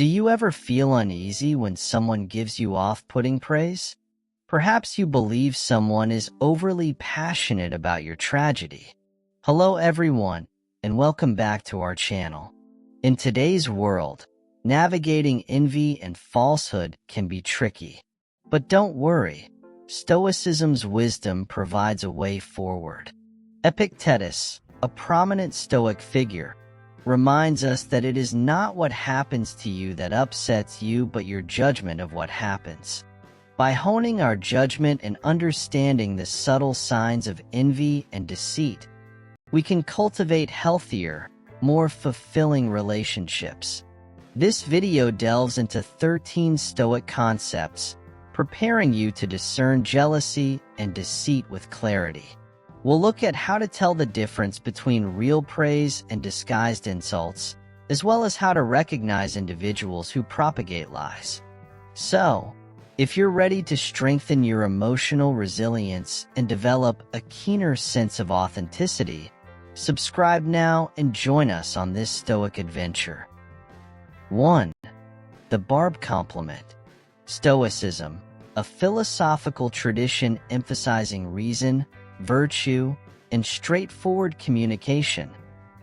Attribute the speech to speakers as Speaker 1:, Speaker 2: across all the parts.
Speaker 1: Do you ever feel uneasy when someone gives you off-putting praise? Perhaps you believe someone is overly passionate about your tragedy. Hello everyone, and welcome back to our channel. In today's world, navigating envy and falsehood can be tricky. But don't worry, Stoicism's wisdom provides a way forward. Epictetus, a prominent Stoic figure, reminds us that it is not what happens to you that upsets you, but your judgment of what happens. By honing our judgment and understanding the subtle signs of envy and deceit, we can cultivate healthier, more fulfilling relationships. This video delves into 13 Stoic concepts, preparing you to discern jealousy and deceit with clarity. We'll look at how to tell the difference between real praise and disguised insults, as well as how to recognize individuals who propagate lies. So, if you're ready to strengthen your emotional resilience and develop a keener sense of authenticity, subscribe now and join us on this Stoic adventure. 1. The barb compliment. Stoicism, a philosophical tradition emphasizing reason, virtue, and straightforward communication,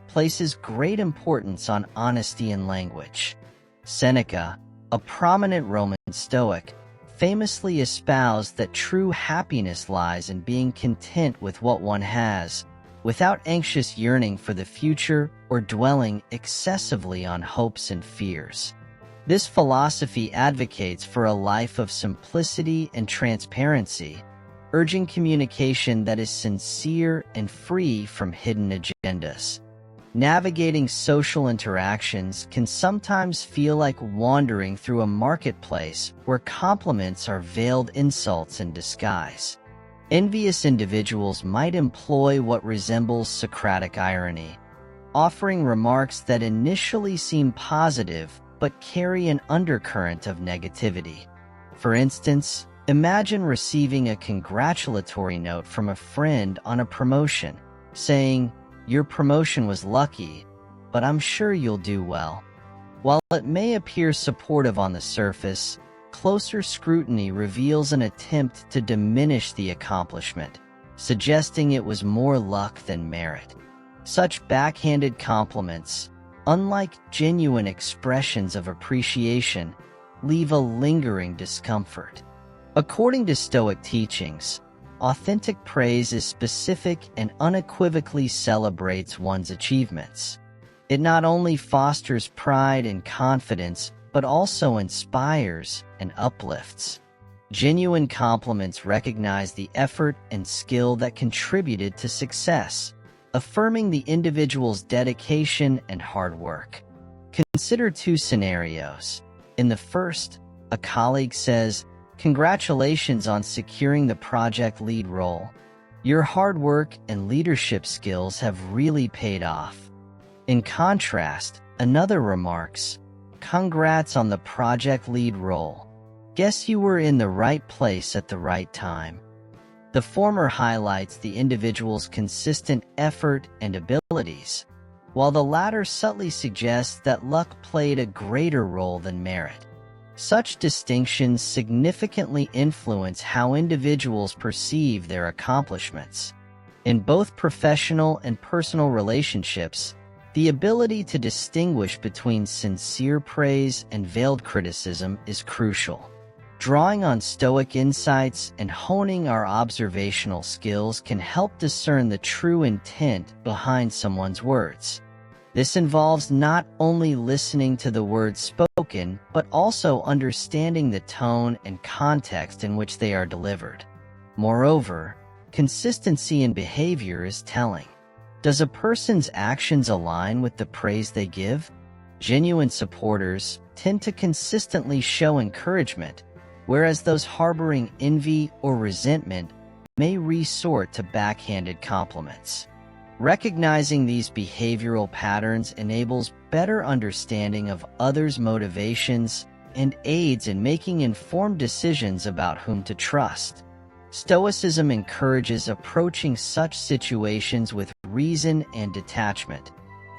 Speaker 1: places great importance on honesty in language. Seneca, a prominent Roman Stoic, famously espoused that true happiness lies in being content with what one has, without anxious yearning for the future or dwelling excessively on hopes and fears. This philosophy advocates for a life of simplicity and transparency, urging communication that is sincere and free from hidden agendas. Navigating social interactions can sometimes feel like wandering through a marketplace where compliments are veiled insults in disguise. Envious individuals might employ what resembles Socratic irony, offering remarks that initially seem positive but carry an undercurrent of negativity. For instance, imagine receiving a congratulatory note from a friend on a promotion, saying, "Your promotion was lucky, but I'm sure you'll do well." While it may appear supportive on the surface, closer scrutiny reveals an attempt to diminish the accomplishment, suggesting it was more luck than merit. Such backhanded compliments, unlike genuine expressions of appreciation, leave a lingering discomfort. According to Stoic teachings, authentic praise is specific and unequivocally celebrates one's achievements. It not only fosters pride and confidence, but also inspires and uplifts. Genuine compliments recognize the effort and skill that contributed to success, affirming the individual's dedication and hard work. Consider two scenarios. In the first, a colleague says, "Congratulations on securing the project lead role. Your hard work and leadership skills have really paid off." In contrast, another remarks, "Congrats on the project lead role. Guess you were in the right place at the right time." The former highlights the individual's consistent effort and abilities, while the latter subtly suggests that luck played a greater role than merit. Such distinctions significantly influence how individuals perceive their accomplishments. In both professional and personal relationships, the ability to distinguish between sincere praise and veiled criticism is crucial. Drawing on Stoic insights and honing our observational skills can help discern the true intent behind someone's words. This involves not only listening to the words spoken, but also understanding the tone and context in which they are delivered. Moreover, consistency in behavior is telling. Does a person's actions align with the praise they give? Genuine supporters tend to consistently show encouragement, whereas those harboring envy or resentment may resort to backhanded compliments. Recognizing these behavioral patterns enables better understanding of others' motivations and aids in making informed decisions about whom to trust. Stoicism encourages approaching such situations with reason and detachment,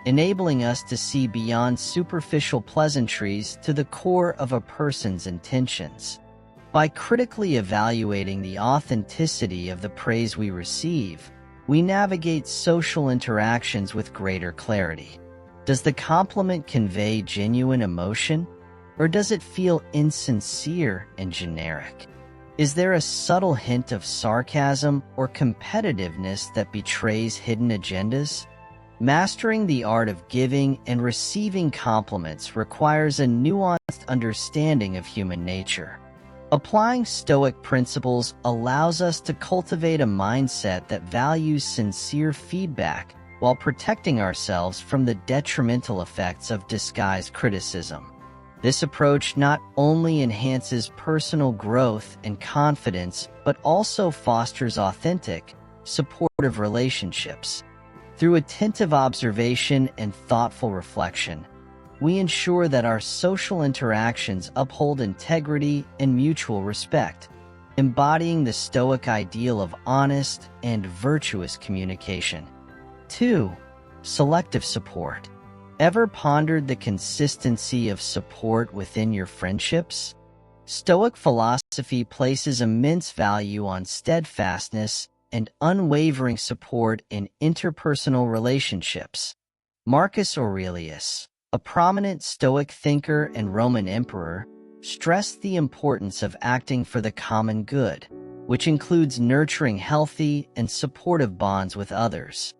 Speaker 1: enabling us to see beyond superficial pleasantries to the core of a person's intentions. By critically evaluating the authenticity of the praise we receive, we navigate social interactions with greater clarity. Does the compliment convey genuine emotion, or does it feel insincere and generic? Is there a subtle hint of sarcasm or competitiveness that betrays hidden agendas? Mastering the art of giving and receiving compliments requires a nuanced understanding of human nature. Applying Stoic principles allows us to cultivate a mindset that values sincere feedback while protecting ourselves from the detrimental effects of disguised criticism. This approach not only enhances personal growth and confidence, but also fosters authentic, supportive relationships. Through attentive observation and thoughtful reflection, we ensure that our social interactions uphold integrity and mutual respect, embodying the Stoic ideal of honest and virtuous communication. 2. Selective support. Ever pondered the consistency of support within your friendships? Stoic philosophy places immense value on steadfastness and unwavering support in interpersonal relationships. Marcus Aurelius, a prominent Stoic thinker and Roman emperor, stressed the importance of acting for the common good, which includes nurturing healthy and supportive bonds with others.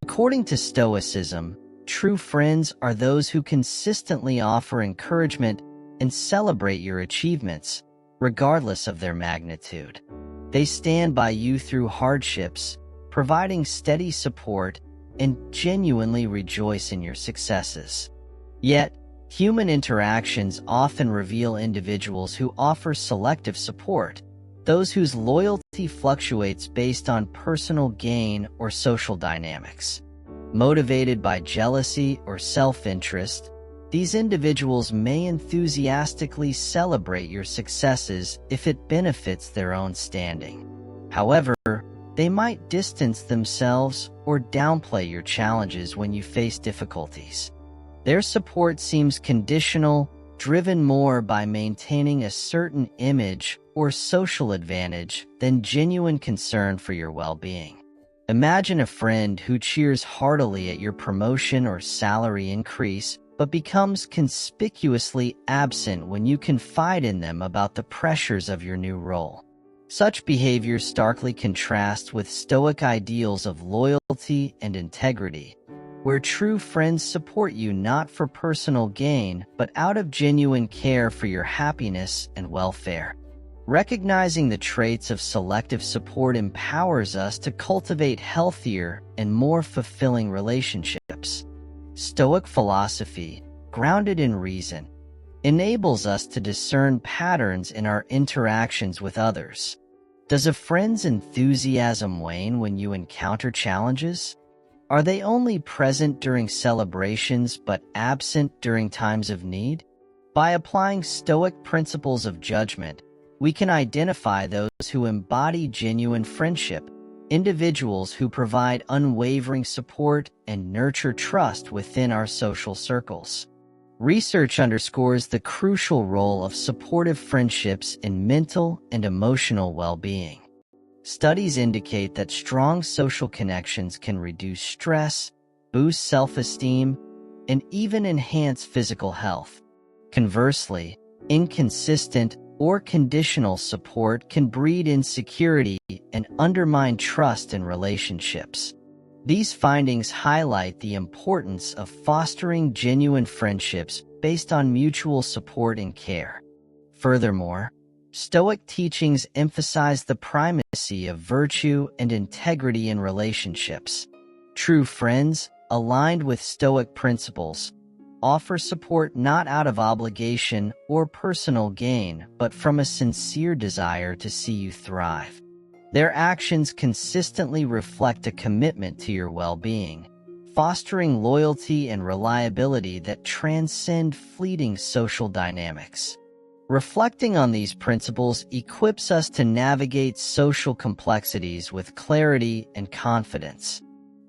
Speaker 1: According to Stoicism, true friends are those who consistently offer encouragement and celebrate your achievements, regardless of their magnitude. They stand by you through hardships, providing steady support, and genuinely rejoice in your successes. Yet, human interactions often reveal individuals who offer selective support, those whose loyalty fluctuates based on personal gain or social dynamics. Motivated by jealousy or self-interest, these individuals may enthusiastically celebrate your successes if it benefits their own standing. However, they might distance themselves or downplay your challenges when you face difficulties. Their support seems conditional, driven more by maintaining a certain image or social advantage than genuine concern for your well-being. Imagine a friend who cheers heartily at your promotion or salary increase, but becomes conspicuously absent when you confide in them about the pressures of your new role. Such behavior starkly contrasts with Stoic ideals of loyalty and integrity, where true friends support you not for personal gain, but out of genuine care for your happiness and welfare. Recognizing the traits of selective support empowers us to cultivate healthier and more fulfilling relationships. Stoic philosophy, grounded in reason, enables us to discern patterns in our interactions with others. Does a friend's enthusiasm wane when you encounter challenges? Are they only present during celebrations but absent during times of need? By applying Stoic principles of judgment, we can identify those who embody genuine friendship, individuals who provide unwavering support and nurture trust within our social circles. Research underscores the crucial role of supportive friendships in mental and emotional well-being. Studies indicate that strong social connections can reduce stress, boost self-esteem, and even enhance physical health. Conversely, inconsistent or conditional support can breed insecurity and undermine trust in relationships. These findings highlight the importance of fostering genuine friendships based on mutual support and care. Furthermore, Stoic teachings emphasize the primacy of virtue and integrity in relationships. True friends, aligned with Stoic principles, offer support not out of obligation or personal gain, but from a sincere desire to see you thrive. Their actions consistently reflect a commitment to your well-being, fostering loyalty and reliability that transcend fleeting social dynamics. Reflecting on these principles equips us to navigate social complexities with clarity and confidence.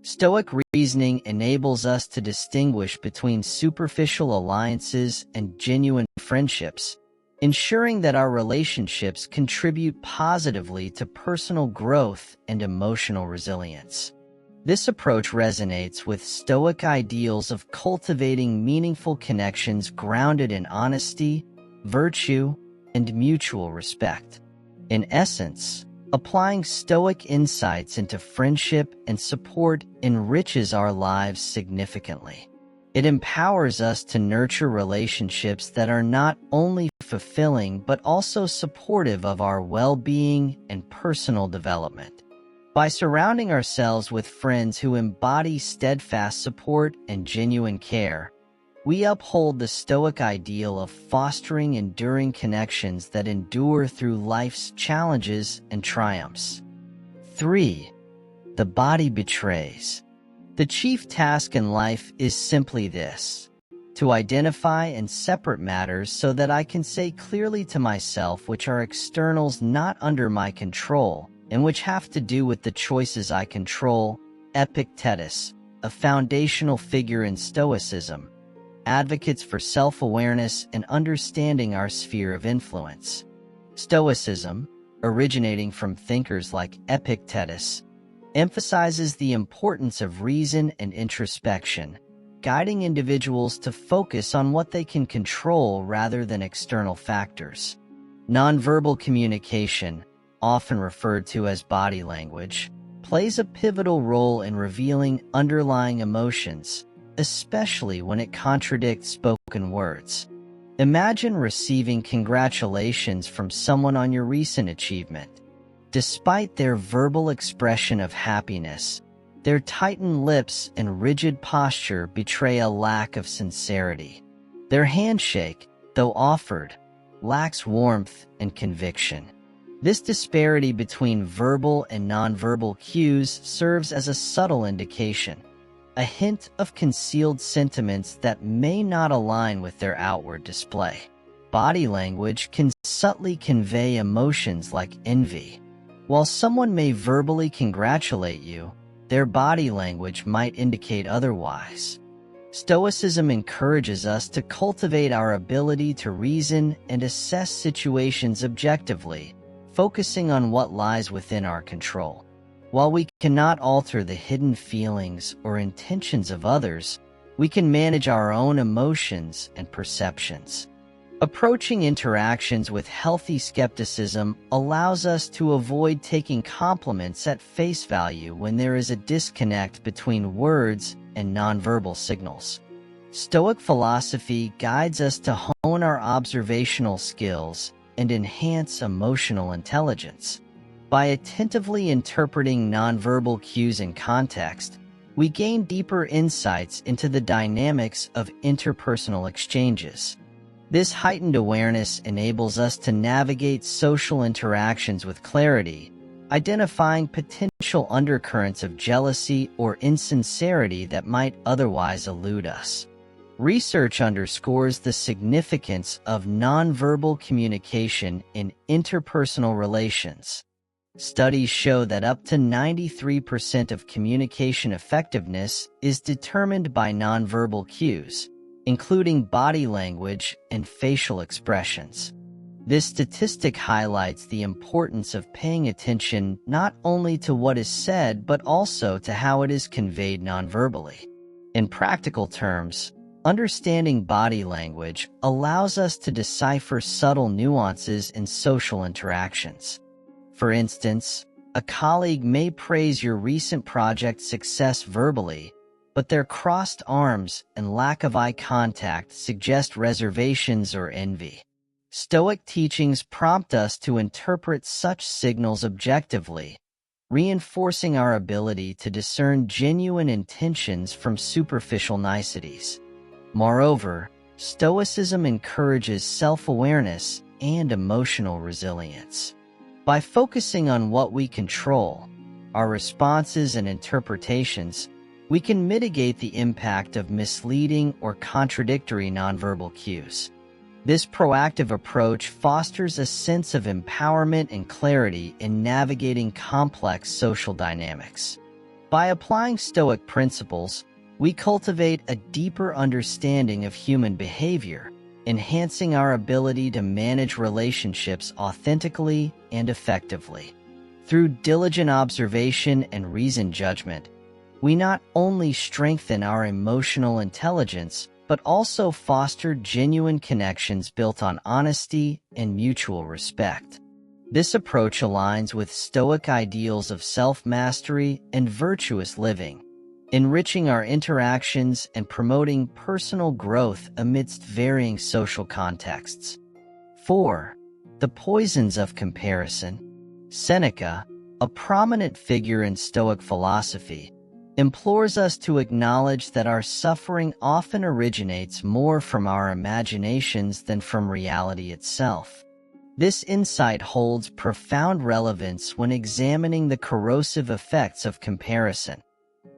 Speaker 1: Stoic reasoning enables us to distinguish between superficial alliances and genuine friendships, ensuring that our relationships contribute positively to personal growth and emotional resilience. This approach resonates with Stoic ideals of cultivating meaningful connections grounded in honesty, virtue, and mutual respect. In essence, applying Stoic insights into friendship and support enriches our lives significantly. It empowers us to nurture relationships that are not only fulfilling but also supportive of our well-being and personal development. By surrounding ourselves with friends who embody steadfast support and genuine care, we uphold the Stoic ideal of fostering enduring connections that endure through life's challenges and triumphs. 3. The body betrays. The chief task in life is simply this: to identify and separate matters so that I can say clearly to myself which are externals not under my control and which have to do with the choices I control. Epictetus, a foundational figure in Stoicism, advocates for self-awareness and understanding our sphere of influence. Stoicism, originating from thinkers like Epictetus, emphasizes the importance of reason and introspection, guiding individuals to focus on what they can control rather than external factors. Nonverbal communication, often referred to as body language, plays a pivotal role in revealing underlying emotions, especially when it contradicts spoken words. Imagine receiving congratulations from someone on your recent achievement. Despite their verbal expression of happiness, their tightened lips and rigid posture betray a lack of sincerity. Their handshake, though offered, lacks warmth and conviction. This disparity between verbal and nonverbal cues serves as a subtle indication, a hint of concealed sentiments that may not align with their outward display. Body language can subtly convey emotions like envy. While someone may verbally congratulate you, their body language might indicate otherwise. Stoicism encourages us to cultivate our ability to reason and assess situations objectively, focusing on what lies within our control. While we cannot alter the hidden feelings or intentions of others, we can manage our own emotions and perceptions. Approaching interactions with healthy skepticism allows us to avoid taking compliments at face value when there is a disconnect between words and nonverbal signals. Stoic philosophy guides us to hone our observational skills and enhance emotional intelligence. By attentively interpreting nonverbal cues in context, we gain deeper insights into the dynamics of interpersonal exchanges. This heightened awareness enables us to navigate social interactions with clarity, identifying potential undercurrents of jealousy or insincerity that might otherwise elude us. Research underscores the significance of nonverbal communication in interpersonal relations. Studies show that up to 93% of communication effectiveness is determined by nonverbal cues, including body language and facial expressions. This statistic highlights the importance of paying attention not only to what is said but also to how it is conveyed nonverbally. In practical terms, understanding body language allows us to decipher subtle nuances in social interactions. For instance, a colleague may praise your recent project success verbally, but their crossed arms and lack of eye contact suggest reservations or envy. Stoic teachings prompt us to interpret such signals objectively, reinforcing our ability to discern genuine intentions from superficial niceties. Moreover, Stoicism encourages self-awareness and emotional resilience. By focusing on what we control, our responses and interpretations, we can mitigate the impact of misleading or contradictory nonverbal cues. This proactive approach fosters a sense of empowerment and clarity in navigating complex social dynamics. By applying Stoic principles, we cultivate a deeper understanding of human behavior, enhancing our ability to manage relationships authentically and effectively. Through diligent observation and reasoned judgment, we not only strengthen our emotional intelligence, but also foster genuine connections built on honesty and mutual respect. This approach aligns with Stoic ideals of self-mastery and virtuous living, enriching our interactions and promoting personal growth amidst varying social contexts. 4. The poisons of comparison. Seneca, a prominent figure in Stoic philosophy, implores us to acknowledge that our suffering often originates more from our imaginations than from reality itself. This insight holds profound relevance when examining the corrosive effects of comparison,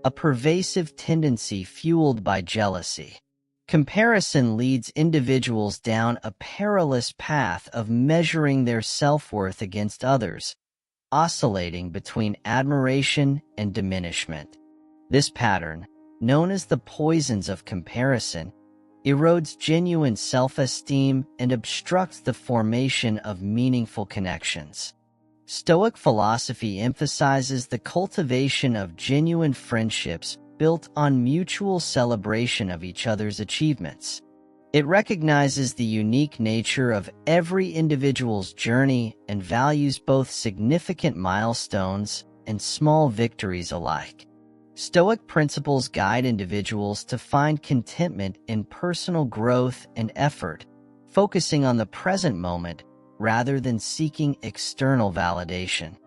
Speaker 1: a pervasive tendency fueled by jealousy. Comparison leads individuals down a perilous path of measuring their self-worth against others, oscillating between admiration and diminishment. This pattern, known as the poisons of comparison, erodes genuine self-esteem and obstructs the formation of meaningful connections. Stoic philosophy emphasizes the cultivation of genuine friendships built on mutual celebration of each other's achievements. It recognizes the unique nature of every individual's journey and values both significant milestones and small victories alike. Stoic principles guide individuals to find contentment in personal growth and effort, focusing on the present moment rather than seeking external validation.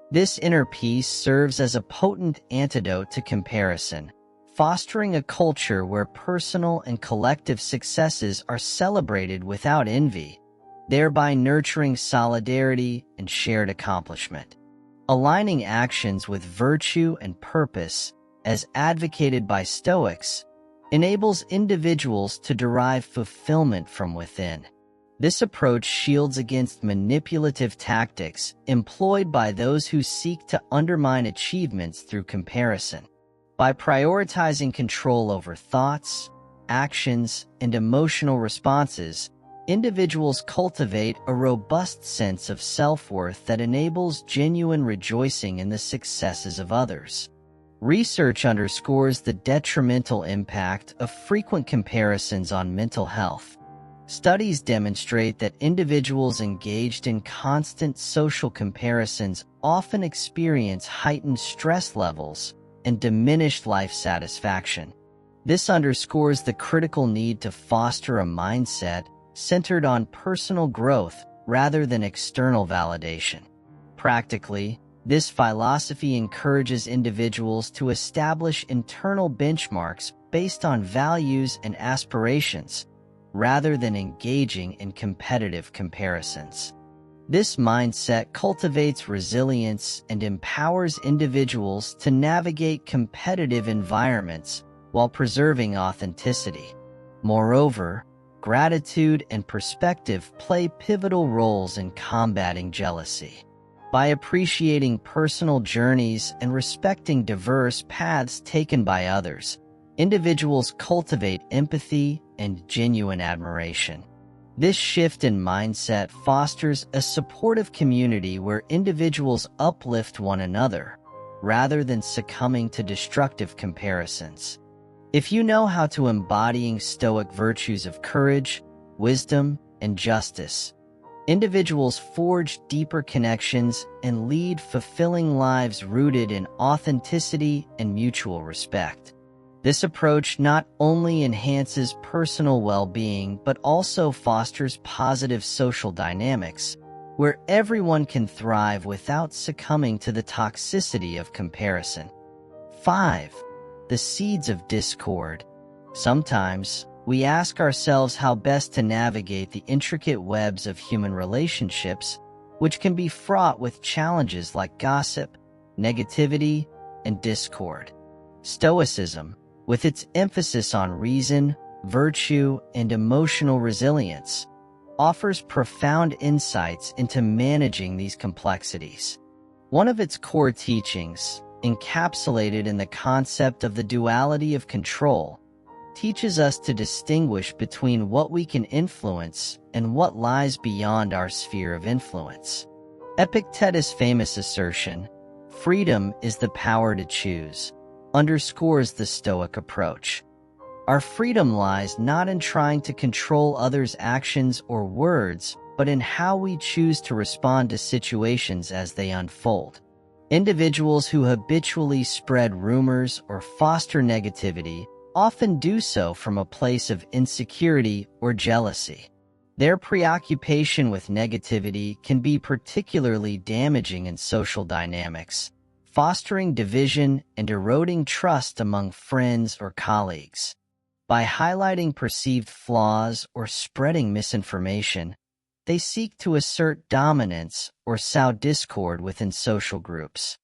Speaker 1: This inner peace serves as a potent antidote to comparison, fostering a culture where personal and collective successes are celebrated without envy, thereby nurturing solidarity and shared accomplishment. Aligning actions with virtue and purpose, as advocated by Stoics, enables individuals to derive fulfillment from within. This approach shields against manipulative tactics employed by those who seek to undermine achievements through comparison. By prioritizing control over thoughts, actions, and emotional responses, individuals cultivate a robust sense of self-worth that enables genuine rejoicing in the successes of others. Research underscores the detrimental impact of frequent comparisons on mental health. Studies demonstrate that individuals engaged in constant social comparisons often experience heightened stress levels and diminished life satisfaction. This underscores the critical need to foster a mindset centered on personal growth rather than external validation. Practically, this philosophy encourages individuals to establish internal benchmarks based on values and aspirations, rather than engaging in competitive comparisons. This mindset cultivates resilience and empowers individuals to navigate competitive environments while preserving authenticity. Moreover, gratitude and perspective play pivotal roles in combating jealousy. By appreciating personal journeys and respecting diverse paths taken by others, individuals cultivate empathy and genuine admiration. This shift in mindset fosters a supportive community where individuals uplift one another, rather than succumbing to destructive comparisons. If you know how to embodying Stoic virtues of courage, wisdom, and justice, individuals forge deeper connections and lead fulfilling lives rooted in authenticity and mutual respect. This approach not only enhances personal well-being but also fosters positive social dynamics, where everyone can thrive without succumbing to the toxicity of comparison. 5. The seeds of discord. Sometimes, we ask ourselves how best to navigate the intricate webs of human relationships, which can be fraught with challenges like gossip, negativity, and discord. Stoicism, with its emphasis on reason, virtue, and emotional resilience, offers profound insights into managing these complexities. One of its core teachings, encapsulated in the concept of the duality of control, teaches us to distinguish between what we can influence and what lies beyond our sphere of influence. Epictetus' famous assertion, "Freedom is the power to choose," underscores the Stoic approach. Our freedom lies not in trying to control others' actions or words, but in how we choose to respond to situations as they unfold. Individuals who habitually spread rumors or foster negativity often do so from a place of insecurity or jealousy. Their preoccupation with negativity can be particularly damaging in social dynamics, fostering division and eroding trust among friends or colleagues. By highlighting perceived flaws or spreading misinformation, they seek to assert dominance or sow discord within social groups.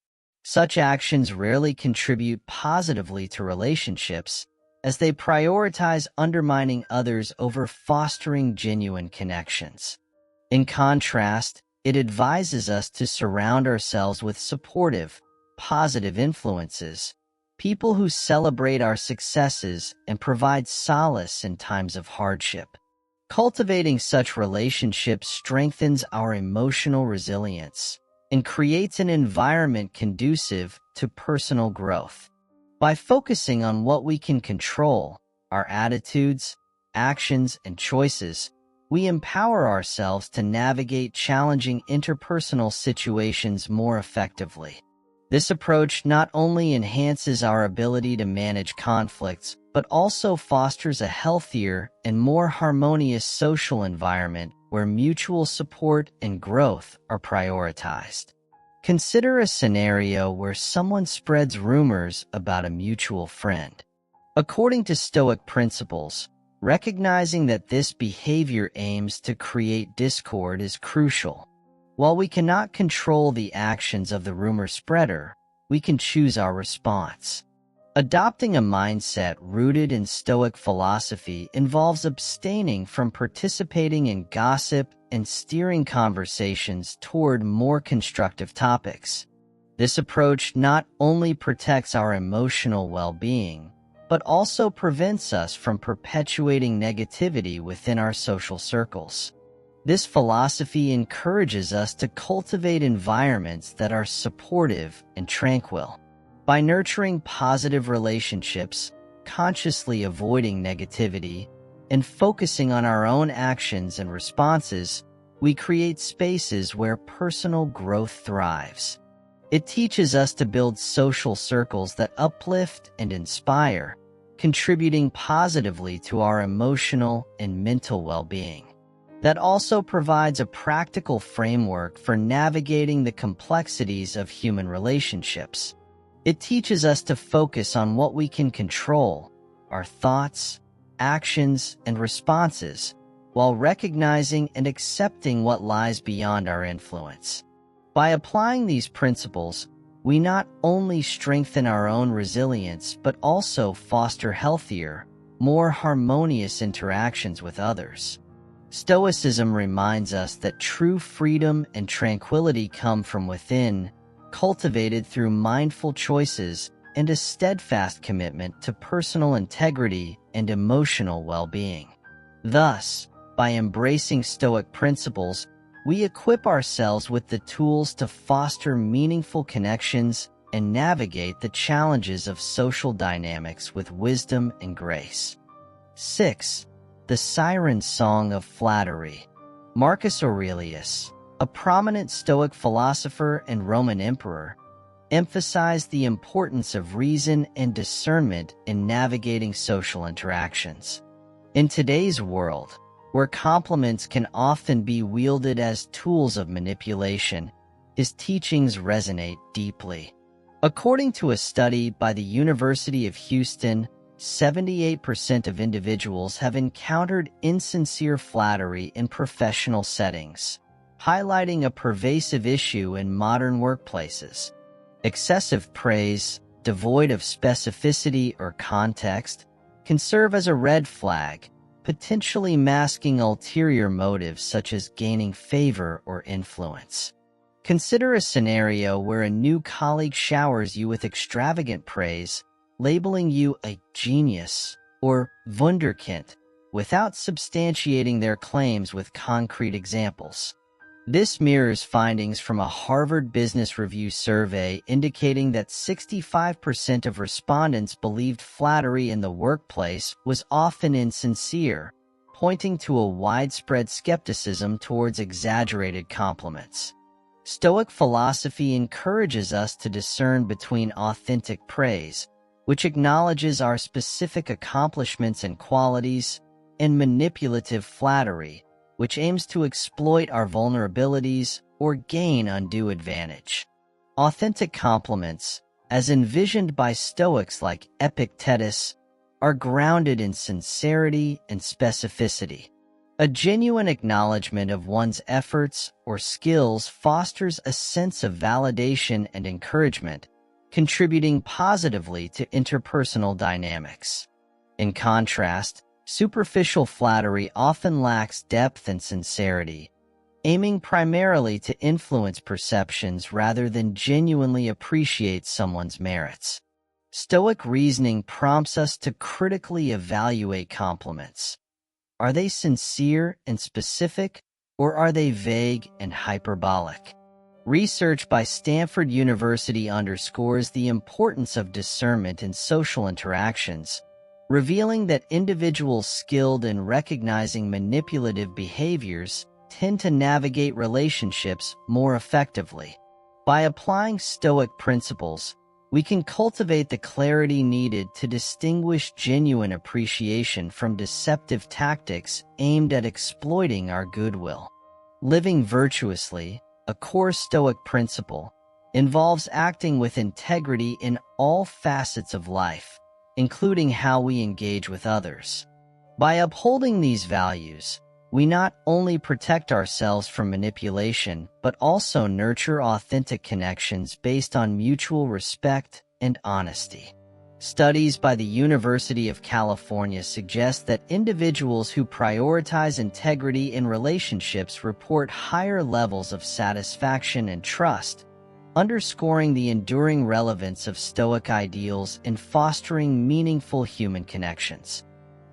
Speaker 1: Such actions rarely contribute positively to relationships, as they prioritize undermining others over fostering genuine connections. In contrast, it advises us to surround ourselves with supportive, positive influences, people who celebrate our successes and provide solace in times of hardship. Cultivating such relationships strengthens our emotional resilience and creates an environment conducive to personal growth. By focusing on what we can control, our attitudes, actions, and choices, we empower ourselves to navigate challenging interpersonal situations more effectively. This approach not only enhances our ability to manage conflicts, but also fosters a healthier and more harmonious social environment where mutual support and growth are prioritized. Consider a scenario where someone spreads rumors about a mutual friend. According to Stoic principles, recognizing that this behavior aims to create discord is crucial. While we cannot control the actions of the rumor spreader, we can choose our response. Adopting a mindset rooted in Stoic philosophy involves abstaining from participating in gossip and steering conversations toward more constructive topics. This approach not only protects our emotional well-being, but also prevents us from perpetuating negativity within our social circles. This philosophy encourages us to cultivate environments that are supportive and tranquil. By nurturing positive relationships, consciously avoiding negativity, and focusing on our own actions and responses, we create spaces where personal growth thrives. It teaches us to build social circles that uplift and inspire, contributing positively to our emotional and mental well-being. That also provides a practical framework for navigating the complexities of human relationships. It teaches us to focus on what we can control, our thoughts, actions, and responses, while recognizing and accepting what lies beyond our influence. By applying these principles, we not only strengthen our own resilience but also foster healthier, more harmonious interactions with others. Stoicism reminds us that true freedom and tranquility come from within, cultivated through mindful choices and a steadfast commitment to personal integrity and emotional well-being. Thus, by embracing Stoic principles, we equip ourselves with the tools to foster meaningful connections and navigate the challenges of social dynamics with wisdom and grace. 6. The Siren Song of Flattery. Marcus Aurelius, a prominent Stoic philosopher and Roman emperor, emphasized the importance of reason and discernment in navigating social interactions. In today's world, where compliments can often be wielded as tools of manipulation, his teachings resonate deeply. According to a study by the University of Houston, 78% of individuals have encountered insincere flattery in professional settings, highlighting a pervasive issue in modern workplaces. Excessive praise, devoid of specificity or context, can serve as a red flag, potentially masking ulterior motives such as gaining favor or influence. Consider a scenario where a new colleague showers you with extravagant praise, labeling you a genius or wunderkind, without substantiating their claims with concrete examples. This mirrors findings from a Harvard Business Review survey indicating that 65% of respondents believed flattery in the workplace was often insincere, pointing to a widespread skepticism towards exaggerated compliments. Stoic philosophy encourages us to discern between authentic praise, which acknowledges our specific accomplishments and qualities, and manipulative flattery, which aims to exploit our vulnerabilities or gain undue advantage. Authentic compliments, as envisioned by Stoics like Epictetus, are grounded in sincerity and specificity. A genuine acknowledgement of one's efforts or skills fosters a sense of validation and encouragement, contributing positively to interpersonal dynamics. In contrast, superficial flattery often lacks depth and sincerity, aiming primarily to influence perceptions rather than genuinely appreciate someone's merits. Stoic reasoning prompts us to critically evaluate compliments. Are they sincere and specific, or are they vague and hyperbolic? Research by Stanford University underscores the importance of discernment in social interactions, revealing that individuals skilled in recognizing manipulative behaviors tend to navigate relationships more effectively. By applying Stoic principles, we can cultivate the clarity needed to distinguish genuine appreciation from deceptive tactics aimed at exploiting our goodwill. Living virtuously, a core Stoic principle, involves acting with integrity in all facets of life, including how we engage with others. By upholding these values, we not only protect ourselves from manipulation, but also nurture authentic connections based on mutual respect and honesty. Studies by the University of California suggest that individuals who prioritize integrity in relationships report higher levels of satisfaction and trust, underscoring the enduring relevance of Stoic ideals in fostering meaningful human connections.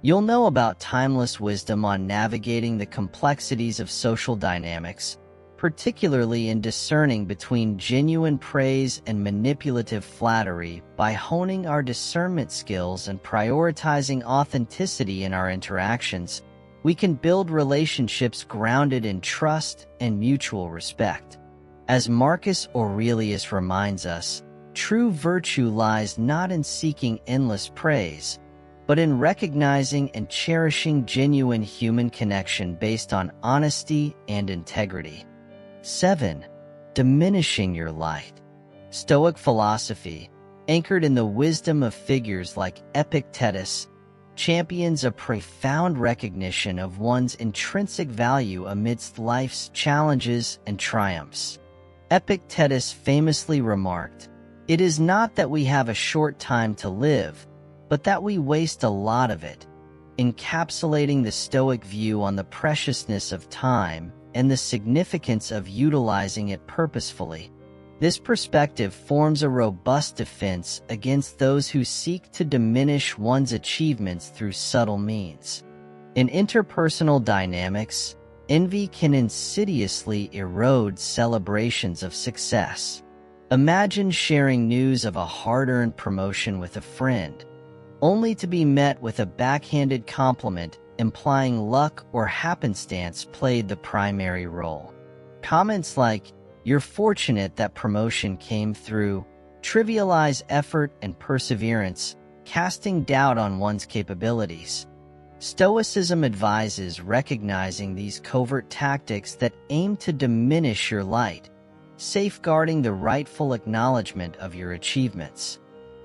Speaker 1: You'll know about timeless wisdom on navigating the complexities of social dynamics, particularly in discerning between genuine praise and manipulative flattery. By honing our discernment skills and prioritizing authenticity in our interactions, we can build relationships grounded in trust and mutual respect. As Marcus Aurelius reminds us, true virtue lies not in seeking endless praise, but in recognizing and cherishing genuine human connection based on honesty and integrity. 7. Diminishing your light. Stoic philosophy, anchored in the wisdom of figures like Epictetus, champions a profound recognition of one's intrinsic value amidst life's challenges and triumphs. Epictetus famously remarked, "It is not that we have a short time to live, but that we waste a lot of it," encapsulating the Stoic view on the preciousness of time and the significance of utilizing it purposefully. This perspective forms a robust defense against those who seek to diminish one's achievements through subtle means. In interpersonal dynamics, envy can insidiously erode celebrations of success. Imagine sharing news of a hard-earned promotion with a friend, only to be met with a backhanded compliment implying luck or happenstance played the primary role. Comments like, "You're fortunate that promotion came through," trivialize effort and perseverance, casting doubt on one's capabilities. Stoicism advises recognizing these covert tactics that aim to diminish your light, safeguarding the rightful acknowledgement of your achievements.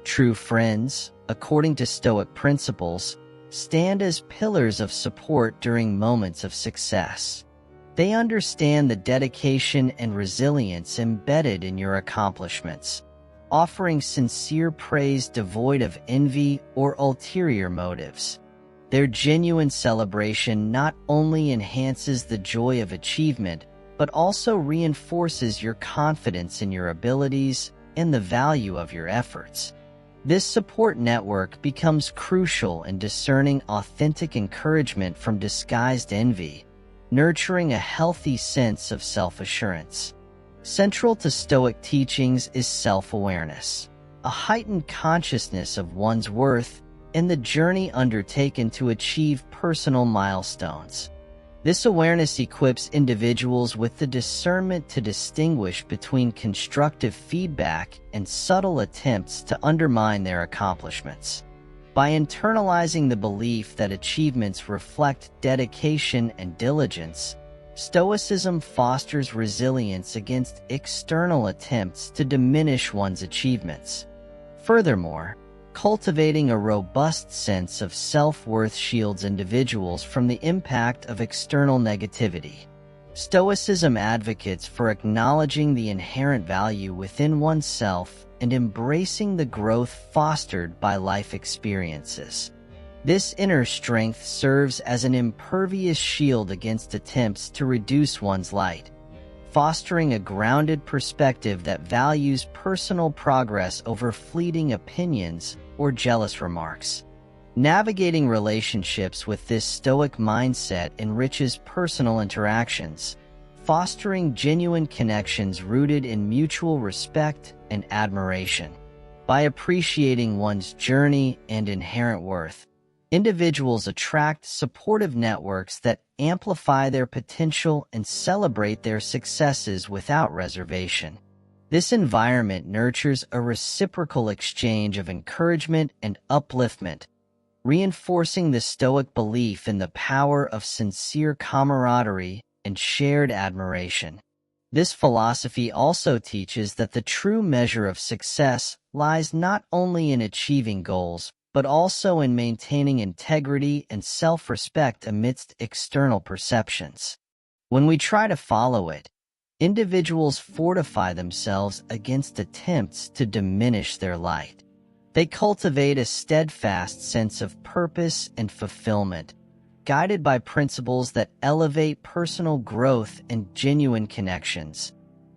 Speaker 1: True friends, according to Stoic principles, stand as pillars of support during moments of success. They understand the dedication and resilience embedded in your accomplishments, offering sincere praise devoid of envy or ulterior motives. Their genuine celebration not only enhances the joy of achievement, but also reinforces your confidence in your abilities and the value of your efforts. This support network becomes crucial in discerning authentic encouragement from disguised envy, nurturing a healthy sense of self-assurance. Central to Stoic teachings is self-awareness, a heightened consciousness of one's worth and the journey undertaken to achieve personal milestones. This awareness equips individuals with the discernment to distinguish between constructive feedback and subtle attempts to undermine their accomplishments. By internalizing the belief that achievements reflect dedication and diligence, Stoicism fosters resilience against external attempts to diminish one's achievements. Furthermore, cultivating a robust sense of self-worth shields individuals from the impact of external negativity. Stoicism advocates for acknowledging the inherent value within oneself and embracing the growth fostered by life experiences. This inner strength serves as an impervious shield against attempts to reduce one's light, fostering a grounded perspective that values personal progress over fleeting opinions or jealous remarks. Navigating relationships with this Stoic mindset enriches personal interactions, fostering genuine connections rooted in mutual respect and admiration. By appreciating one's journey and inherent worth, individuals attract supportive networks that amplify their potential and celebrate their successes without reservation. This environment nurtures a reciprocal exchange of encouragement and upliftment, reinforcing the Stoic belief in the power of sincere camaraderie and shared admiration. This philosophy also teaches that the true measure of success lies not only in achieving goals, but also in maintaining integrity and self-respect amidst external perceptions. When we try to follow it, individuals fortify themselves against attempts to diminish their light. They cultivate a steadfast sense of purpose and fulfillment, guided by principles that elevate personal growth and genuine connections,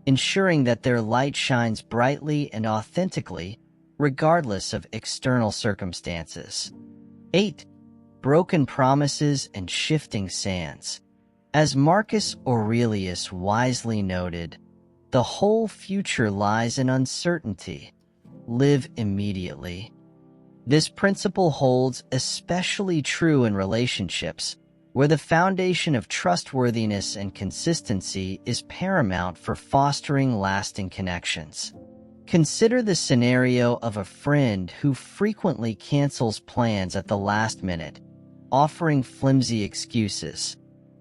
Speaker 1: ensuring that their light shines brightly and authentically, regardless of external circumstances. 8. Broken promises and shifting sands. As Marcus Aurelius wisely noted, the whole future lies in uncertainty. Live immediately. This principle holds especially true in relationships, where the foundation of trustworthiness and consistency is paramount for fostering lasting connections. Consider the scenario of a friend who frequently cancels plans at the last minute, offering flimsy excuses.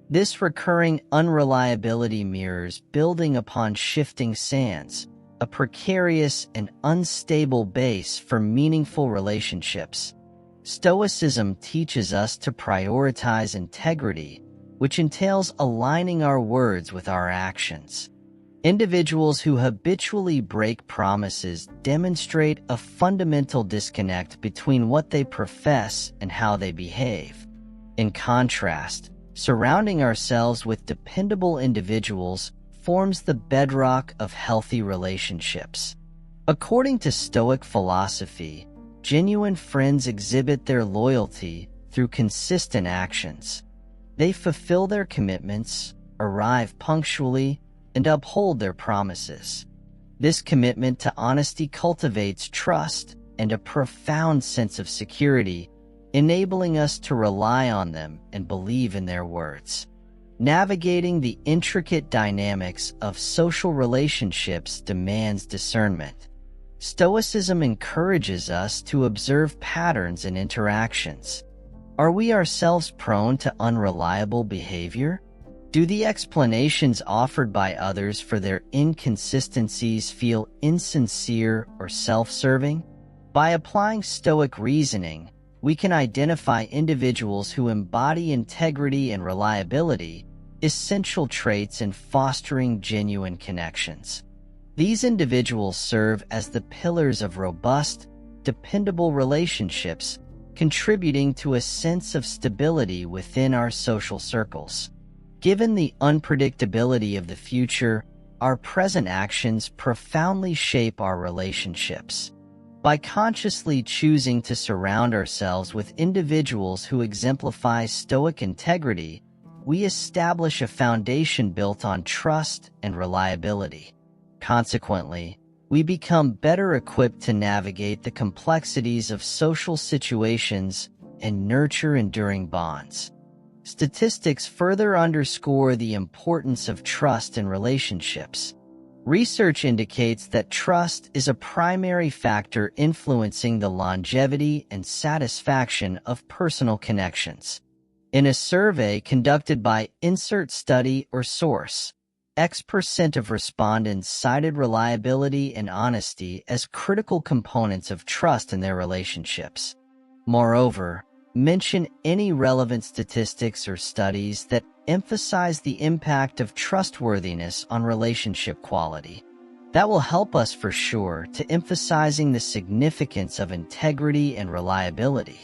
Speaker 1: This recurring unreliability mirrors building upon shifting sands, a precarious and unstable base for meaningful relationships. Stoicism teaches us to prioritize integrity, which entails aligning our words with our actions. Individuals who habitually break promises demonstrate a fundamental disconnect between what they profess and how they behave. In contrast, surrounding ourselves with dependable individuals forms the bedrock of healthy relationships. According to Stoic philosophy, genuine friends exhibit their loyalty through consistent actions. They fulfill their commitments, arrive punctually, and uphold their promises. This commitment to honesty cultivates trust and a profound sense of security, enabling us to rely on them and believe in their words. Navigating the intricate dynamics of social relationships demands discernment. Stoicism encourages us to observe patterns in interactions. Are we ourselves prone to unreliable behavior? Do the explanations offered by others for their inconsistencies feel insincere or self-serving? By applying Stoic reasoning, we can identify individuals who embody integrity and reliability, essential traits in fostering genuine connections. These individuals serve as the pillars of robust, dependable relationships, contributing to a sense of stability within our social circles. Given the unpredictability of the future, our present actions profoundly shape our relationships. By consciously choosing to surround ourselves with individuals who exemplify Stoic integrity, we establish a foundation built on trust and reliability. Consequently, we become better equipped to navigate the complexities of social situations and nurture enduring bonds. Statistics further underscore the importance of trust in relationships. Research indicates that trust is a primary factor influencing the longevity and satisfaction of personal connections. In a survey conducted by Insert Study or Source, X% of respondents cited reliability and honesty as critical components of trust in their relationships. Moreover, mention any relevant statistics or studies that emphasize the impact of trustworthiness on relationship quality. That will help us for sure to emphasizing the significance of integrity and reliability.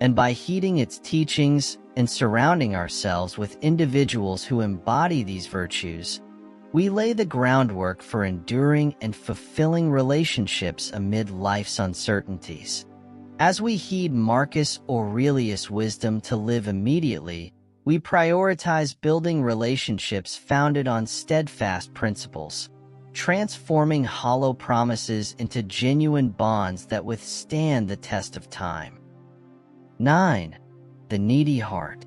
Speaker 1: And by heeding its teachings and surrounding ourselves with individuals who embody these virtues, we lay the groundwork for enduring and fulfilling relationships amid life's uncertainties. As we heed Marcus Aurelius' wisdom to live immediately, we prioritize building relationships founded on steadfast principles, transforming hollow promises into genuine bonds that withstand the test of time. 9. The needy heart.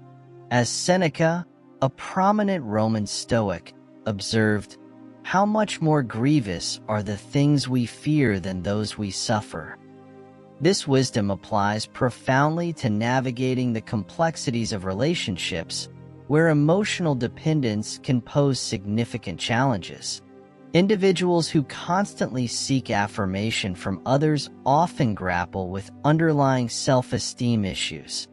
Speaker 1: As Seneca, a prominent Roman Stoic, observed, "How much more grievous are the things we fear than those we suffer." This wisdom applies profoundly to navigating the complexities of relationships, where emotional dependence can pose significant challenges. Individuals who constantly seek affirmation from others often grapple with underlying self-esteem issues.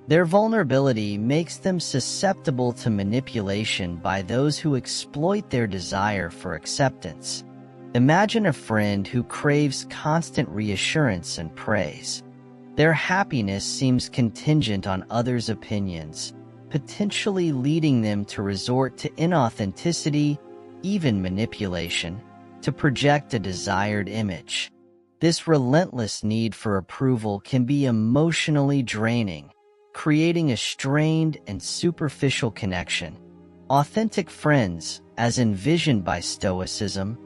Speaker 1: Their vulnerability makes them susceptible to manipulation by those who exploit their desire for acceptance. Imagine a friend who craves constant reassurance and praise. Their happiness seems contingent on others' opinions, potentially leading them to resort to inauthenticity, even manipulation, to project a desired image. This relentless need for approval can be emotionally draining, creating a strained and superficial connection. Authentic friends, as envisioned by Stoicism,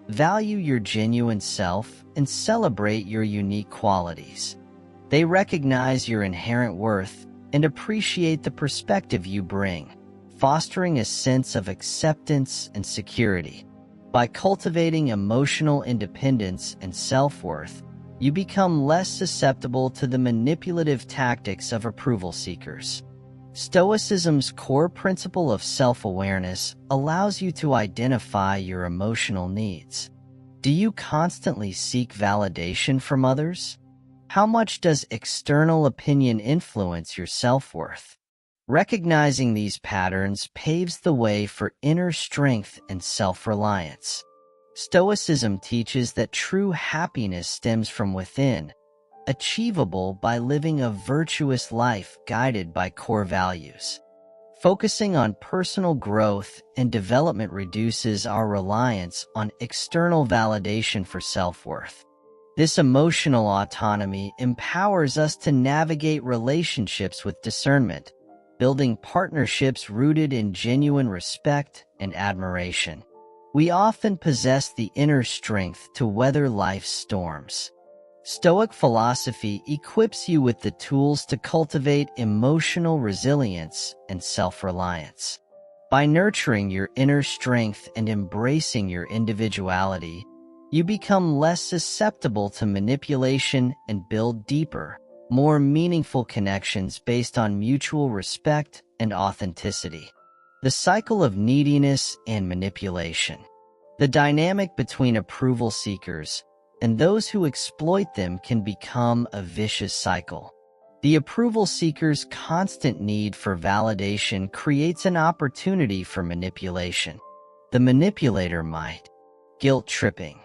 Speaker 1: value your genuine self and celebrate your unique qualities. They recognize your inherent worth and appreciate the perspective you bring, fostering a sense of acceptance and security. By cultivating emotional independence and self-worth, you become less susceptible to the manipulative tactics of approval seekers. Stoicism's core principle of self-awareness allows you to identify your emotional needs. Do you constantly seek validation from others? How much does external opinion influence your self-worth? Recognizing these patterns paves the way for inner strength and self-reliance. Stoicism teaches that true happiness stems from within, achievable by living a virtuous life guided by core values. Focusing on personal growth and development reduces our reliance on external validation for self-worth. This emotional autonomy empowers us to navigate relationships with discernment, building partnerships rooted in genuine respect and admiration. We often possess the inner strength to weather life's storms. Stoic philosophy equips you with the tools to cultivate emotional resilience and self-reliance. By nurturing your inner strength and embracing your individuality, you become less susceptible to manipulation and build deeper, more meaningful connections based on mutual respect and authenticity. The cycle of neediness and manipulation. The dynamic between approval seekers and those who exploit them can become a vicious cycle. The approval seeker's constant need for validation creates an opportunity for manipulation. The manipulator might guilt-tripping,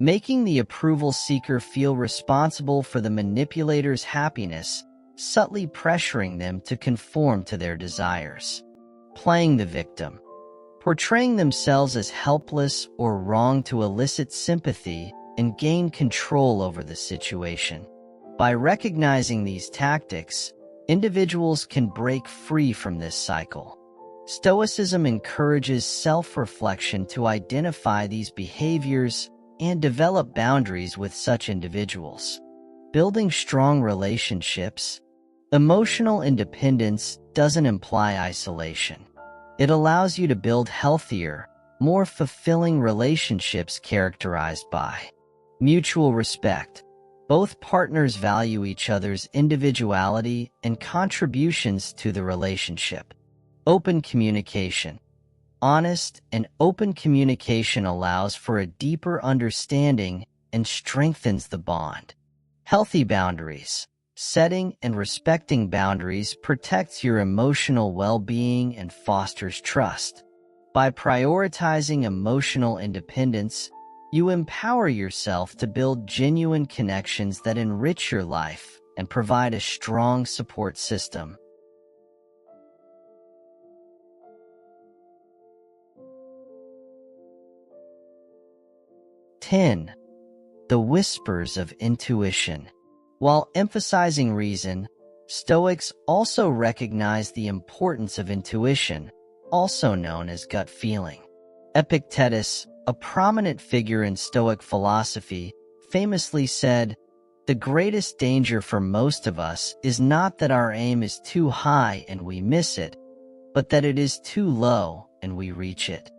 Speaker 1: making the approval seeker feel responsible for the manipulator's happiness, subtly pressuring them to conform to their desires. playing the victim, portraying themselves as helpless or wrong to elicit sympathy and gain control over the situation. By recognizing these tactics, individuals can break free from this cycle. Stoicism encourages self-reflection to identify these behaviors and develop boundaries with such individuals. Building strong relationships. Emotional independence doesn't imply isolation. It allows you to build healthier, more fulfilling relationships characterized by mutual respect. Both partners value each other's individuality and contributions to the relationship. Open communication. Honest and open communication allows for a deeper understanding and strengthens the bond. Healthy boundaries. Setting and respecting boundaries protects your emotional well-being and fosters trust. By prioritizing emotional independence, you empower yourself to build genuine connections that enrich your life and provide a strong support system. The whispers of intuition. While emphasizing reason, Stoics also recognize the importance of intuition, also known as gut feeling. Epictetus, a prominent figure in Stoic philosophy, famously said, "The greatest danger for most of us is not that our aim is too high and we miss it, but that it is too low and we reach it."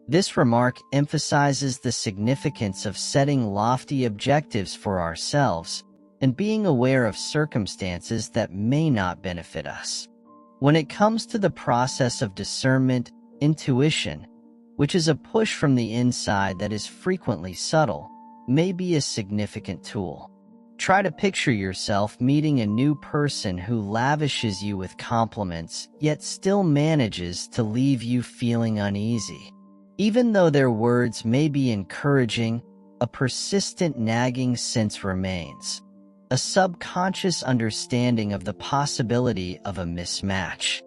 Speaker 1: This remark emphasizes the significance of setting lofty objectives for ourselves and being aware of circumstances that may not benefit us. When it comes to the process of discernment, intuition, which is a push from the inside that is frequently subtle, may be a significant tool. Try to picture yourself meeting a new person who lavishes you with compliments, yet still manages to leave you feeling uneasy. Even though their words may be encouraging, a persistent nagging sense remains, a subconscious understanding of the possibility of a mismatch.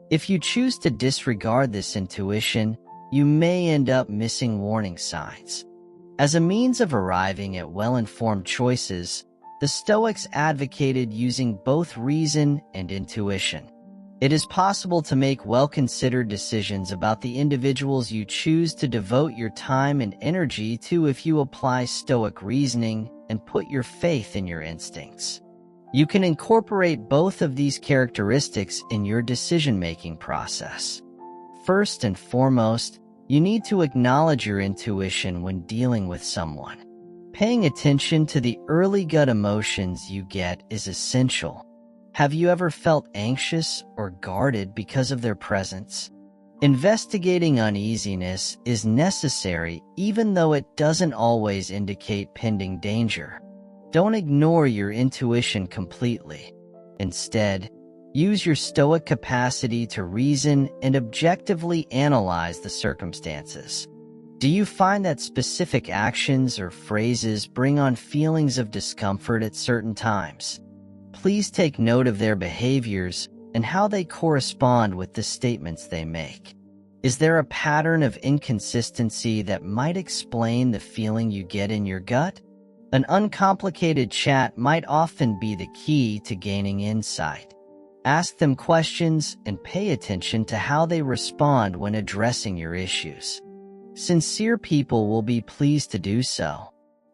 Speaker 1: If you choose to disregard this intuition, you may end up missing warning signs. As a means of arriving at well-informed choices, the Stoics advocated using both reason and intuition. It is possible to make well-considered decisions about the individuals you choose to devote your time and energy to if you apply Stoic reasoning and put your faith in your instincts. You can incorporate both of these characteristics in your decision-making process. First and foremost, you need to acknowledge your intuition when dealing with someone. Paying attention to the early gut emotions you get is essential. Have you ever felt anxious or guarded because of their presence? Investigating uneasiness is necessary even though it doesn't always indicate pending danger. Don't ignore your intuition completely. Instead, use your Stoic capacity to reason and objectively analyze the circumstances. Do you find that specific actions or phrases bring on feelings of discomfort at certain times? Please take note of their behaviors and how they correspond with the statements they make. Is there a pattern of inconsistency that might explain the feeling you get in your gut? An uncomplicated chat might often be the key to gaining insight. Ask them questions and pay attention to how they respond when addressing your issues. Sincere people will be pleased to do so.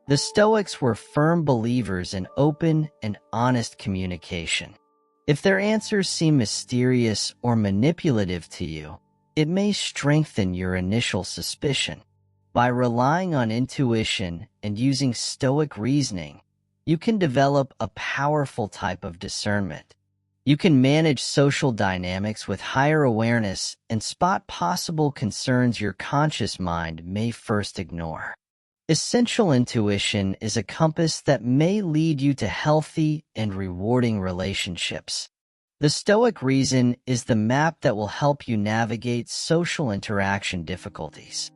Speaker 1: The Stoics were firm believers in open and honest communication. If their answers seem mysterious or manipulative to you, it may strengthen your initial suspicion. By relying on intuition and using Stoic reasoning, you can develop a powerful type of discernment. You can manage social dynamics with higher awareness and spot possible concerns your conscious mind may first ignore. Essential intuition is a compass that may lead you to healthy and rewarding relationships. The Stoic reason is the map that will help you navigate social interaction difficulties.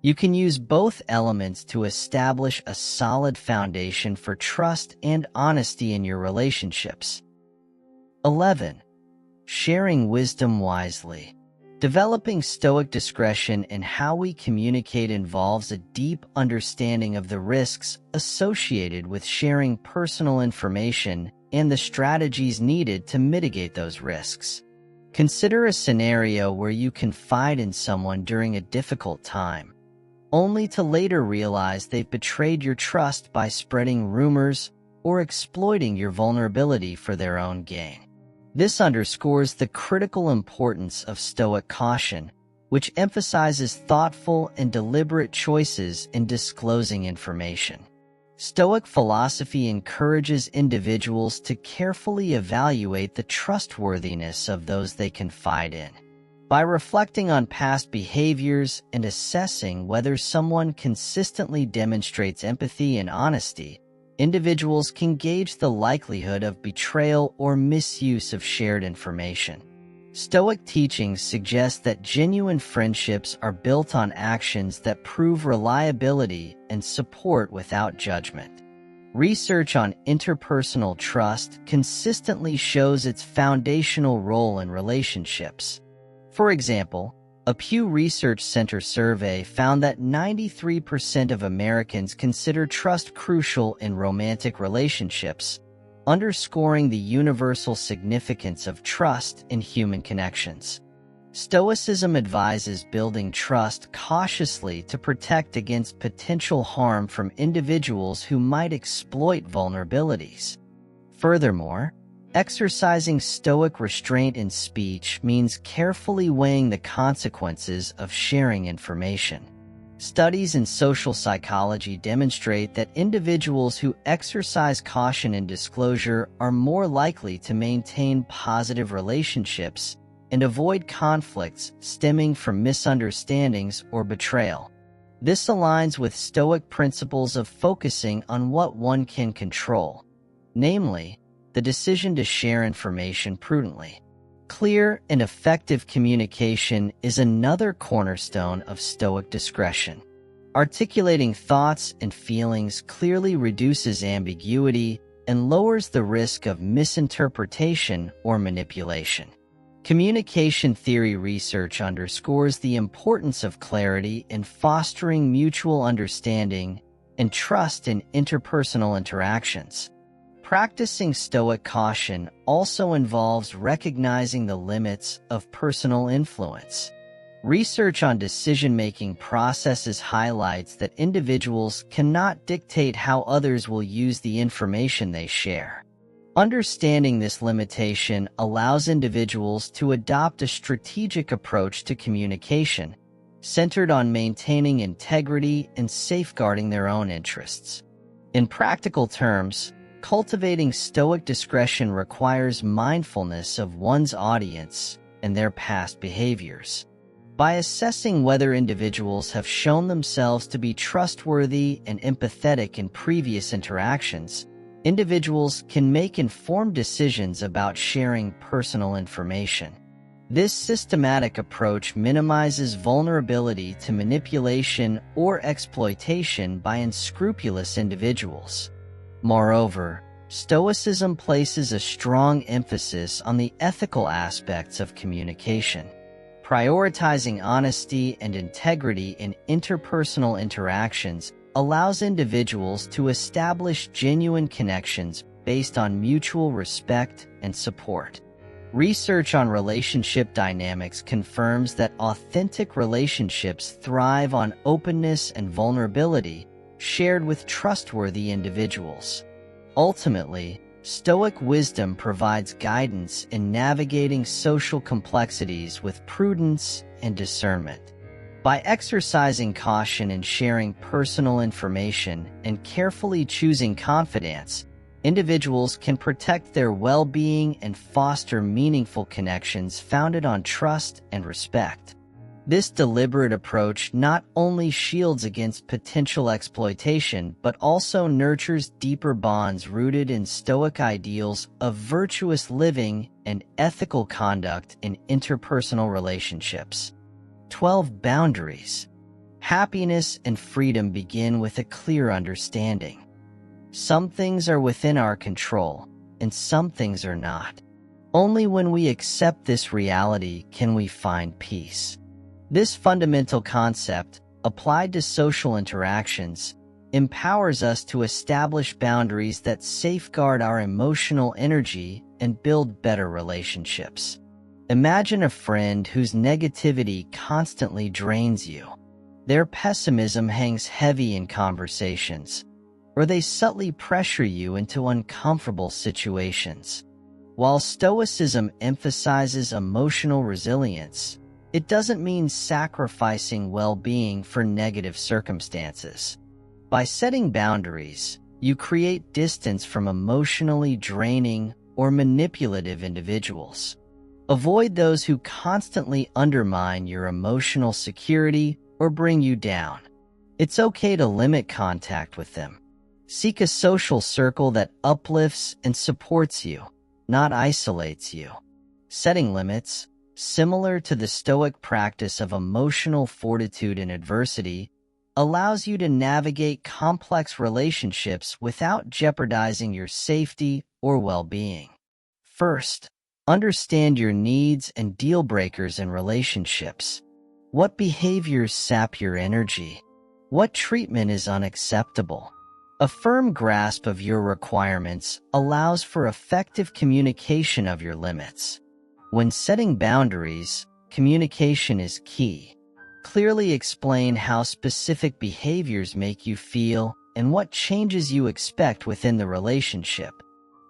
Speaker 1: You can use both elements to establish a solid foundation for trust and honesty in your relationships. 11. Sharing wisdom wisely. Developing Stoic discretion in how we communicate involves a deep understanding of the risks associated with sharing personal information and the strategies needed to mitigate those risks. Consider a scenario where you confide in someone during a difficult time, only to later realize they've betrayed your trust by spreading rumors or exploiting your vulnerability for their own gain. This underscores the critical importance of Stoic caution, which emphasizes thoughtful and deliberate choices in disclosing information. Stoic philosophy encourages individuals to carefully evaluate the trustworthiness of those they confide in. By reflecting on past behaviors and assessing whether someone consistently demonstrates empathy and honesty, individuals can gauge the likelihood of betrayal or misuse of shared information. Stoic teachings suggest that genuine friendships are built on actions that prove reliability and support without judgment. Research on interpersonal trust consistently shows its foundational role in relationships. For example, a Pew Research Center survey found that 93% of Americans consider trust crucial in romantic relationships, underscoring the universal significance of trust in human connections. Stoicism advises building trust cautiously to protect against potential harm from individuals who might exploit vulnerabilities. Furthermore, exercising Stoic restraint in speech means carefully weighing the consequences of sharing information. Studies in social psychology demonstrate that individuals who exercise caution in disclosure are more likely to maintain positive relationships and avoid conflicts stemming from misunderstandings or betrayal. This aligns with Stoic principles of focusing on what one can control, namely, the decision to share information prudently. Clear and effective communication is another cornerstone of Stoic discretion. Articulating thoughts and feelings clearly reduces ambiguity and lowers the risk of misinterpretation or manipulation. Communication theory research underscores the importance of clarity in fostering mutual understanding and trust in interpersonal interactions. Practicing Stoic caution also involves recognizing the limits of personal influence. Research on decision-making processes highlights that individuals cannot dictate how others will use the information they share. Understanding this limitation allows individuals to adopt a strategic approach to communication, centered on maintaining integrity and safeguarding their own interests. In practical terms, cultivating Stoic discretion requires mindfulness of one's audience and their past behaviors. By assessing whether individuals have shown themselves to be trustworthy and empathetic in previous interactions, individuals can make informed decisions about sharing personal information. This systematic approach minimizes vulnerability to manipulation or exploitation by unscrupulous individuals. Moreover, Stoicism places a strong emphasis on the ethical aspects of communication. Prioritizing honesty and integrity in interpersonal interactions allows individuals to establish genuine connections based on mutual respect and support. Research on relationship dynamics confirms that authentic relationships thrive on openness and vulnerability, shared with trustworthy individuals. Ultimately, Stoic wisdom provides guidance in navigating social complexities with prudence and discernment. By exercising caution in sharing personal information and carefully choosing confidence, individuals can protect their well-being and foster meaningful connections founded on trust and respect. This deliberate approach not only shields against potential exploitation but also nurtures deeper bonds rooted in Stoic ideals of virtuous living and ethical conduct in interpersonal relationships. 12 Boundaries. Happiness and freedom begin with a clear understanding. Some things are within our control, and some things are not. Only when we accept this reality can we find peace. This fundamental concept, applied to social interactions, empowers us to establish boundaries that safeguard our emotional energy and build better relationships. Imagine a friend whose negativity constantly drains you. Their pessimism hangs heavy in conversations, or they subtly pressure you into uncomfortable situations. While Stoicism emphasizes emotional resilience, it doesn't mean sacrificing well-being for negative circumstances. By setting boundaries, you create distance from emotionally draining or manipulative individuals. Avoid those who constantly undermine your emotional security or bring you down. It's okay to limit contact with them. Seek a social circle that uplifts and supports you, not isolates you. Setting limits, similar to the Stoic practice of emotional fortitude in adversity, allows you to navigate complex relationships without jeopardizing your safety or well-being. First, understand your needs and deal breakers in relationships. What behaviors sap your energy? What treatment is unacceptable? A firm grasp of your requirements allows for effective communication of your limits. When setting boundaries, communication is key. Clearly explain how specific behaviors make you feel and what changes you expect within the relationship.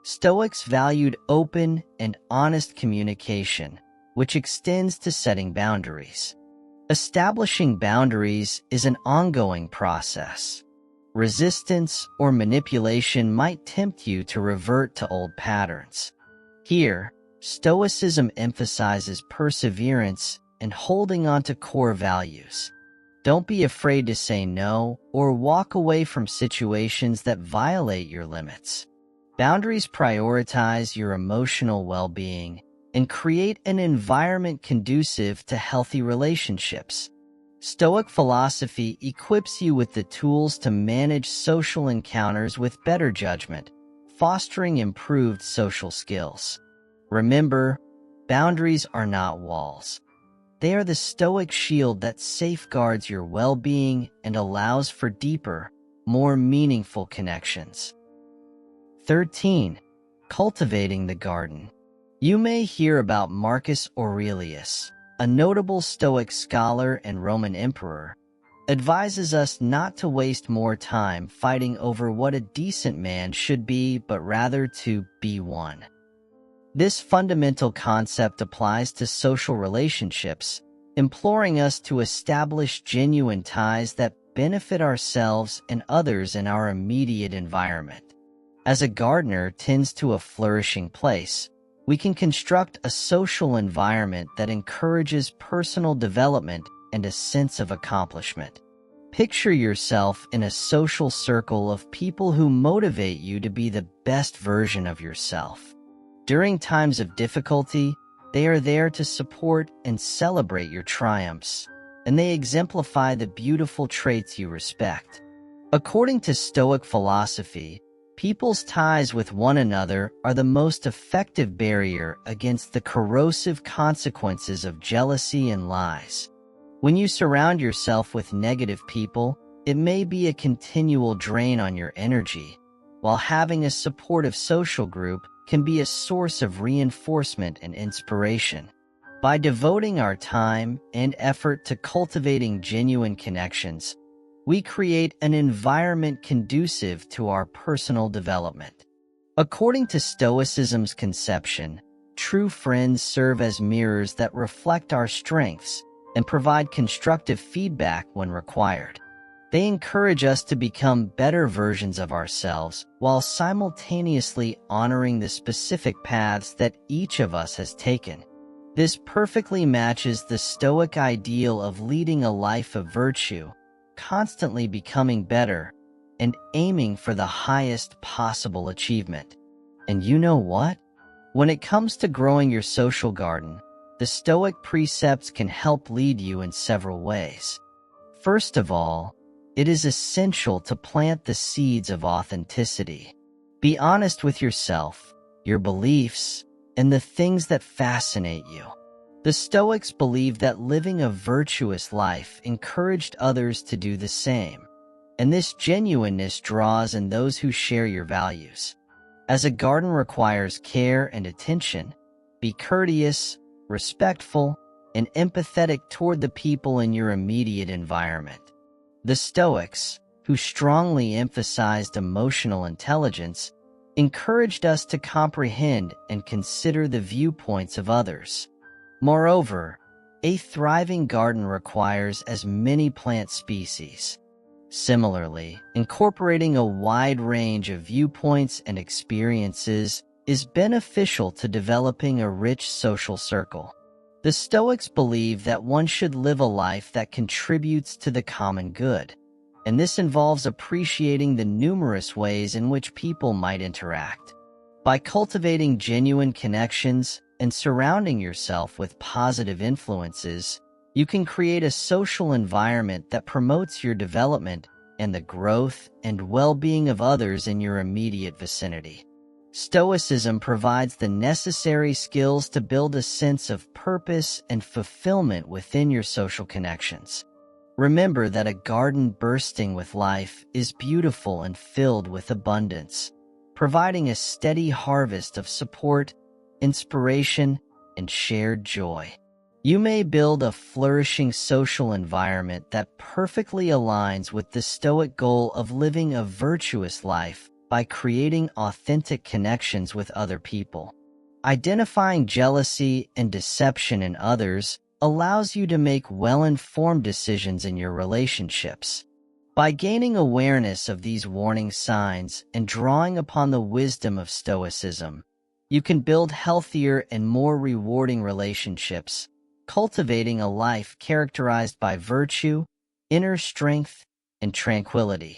Speaker 1: Stoics valued open and honest communication, which extends to setting boundaries. Establishing boundaries is an ongoing process. Resistance or manipulation might tempt you to revert to old patterns. Here, Stoicism emphasizes perseverance and holding on to core values. Don't be afraid to say no or walk away from situations that violate your limits. Boundaries prioritize your emotional well-being and create an environment conducive to healthy relationships. Stoic philosophy equips you with the tools to manage social encounters with better judgment, fostering improved social skills. Remember, boundaries are not walls. They are the Stoic shield that safeguards your well-being and allows for deeper, more meaningful connections. 13. Cultivating the garden. You may hear about Marcus Aurelius, a notable Stoic scholar and Roman emperor, advises us not to waste more time fighting over what a decent man should be, but rather to be one. This fundamental concept applies to social relationships, imploring us to establish genuine ties that benefit ourselves and others in our immediate environment. As a gardener tends to a flourishing place, we can construct a social environment that encourages personal development and a sense of accomplishment. Picture yourself in a social circle of people who motivate you to be the best version of yourself. During times of difficulty, they are there to support and celebrate your triumphs, and they exemplify the beautiful traits you respect. According to Stoic philosophy, people's ties with one another are the most effective barrier against the corrosive consequences of jealousy and lies. When you surround yourself with negative people, it may be a continual drain on your energy, while having a supportive social group can be a source of reinforcement and inspiration. By devoting our time and effort to cultivating genuine connections, we create an environment conducive to our personal development. According to Stoicism's conception, true friends serve as mirrors that reflect our strengths and provide constructive feedback when required. They encourage us to become better versions of ourselves while simultaneously honoring the specific paths that each of us has taken. This perfectly matches the Stoic ideal of leading a life of virtue, constantly becoming better, and aiming for the highest possible achievement. And you know what? When it comes to growing your social garden, the Stoic precepts can help lead you in several ways. First of all, it is essential to plant the seeds of authenticity. Be honest with yourself, your beliefs, and the things that fascinate you. The Stoics believed that living a virtuous life encouraged others to do the same, and this genuineness draws in those who share your values. As a garden requires care and attention, be courteous, respectful, and empathetic toward the people in your immediate environment. The Stoics, who strongly emphasized emotional intelligence, encouraged us to comprehend and consider the viewpoints of others. Moreover, a thriving garden requires as many plant species. Similarly, incorporating a wide range of viewpoints and experiences is beneficial to developing a rich social circle. The Stoics believe that one should live a life that contributes to the common good, and this involves appreciating the numerous ways in which people might interact. By cultivating genuine connections and surrounding yourself with positive influences, you can create a social environment that promotes your development and the growth and well-being of others in your immediate vicinity. Stoicism provides the necessary skills to build a sense of purpose and fulfillment within your social connections. Remember that a garden bursting with life is beautiful and filled with abundance, providing a steady harvest of support, inspiration, and shared joy. You may build a flourishing social environment that perfectly aligns with the Stoic goal of living a virtuous life by creating authentic connections with other people. Identifying jealousy and deception in others allows you to make well-informed decisions in your relationships. By gaining awareness of these warning signs and drawing upon the wisdom of Stoicism, you can build healthier and more rewarding relationships, cultivating a life characterized by virtue, inner strength, and tranquility.